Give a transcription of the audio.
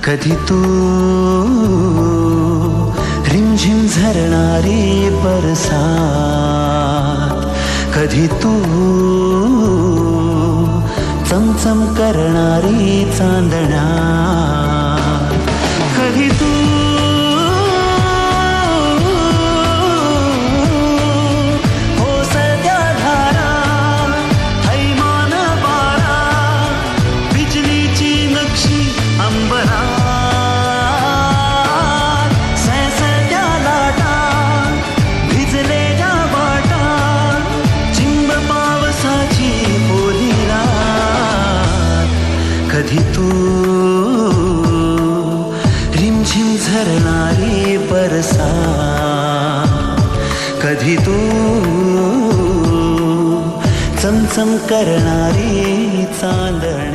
कधी तू रिमझिम झरणारी बरसात, कधी तू चमचम करणारी चांदण्या, कधी तू ओसत्या धारा, थैमान वारा, बिजलीची नक्षी अंबरात, सळसळत्या लाटा, भिजलेल्या वाटा, चिंब पावसाची ओली रात, कधी तू रिमझिम झरणारी बरसात, कधी तू चमचम करणारी चांदण.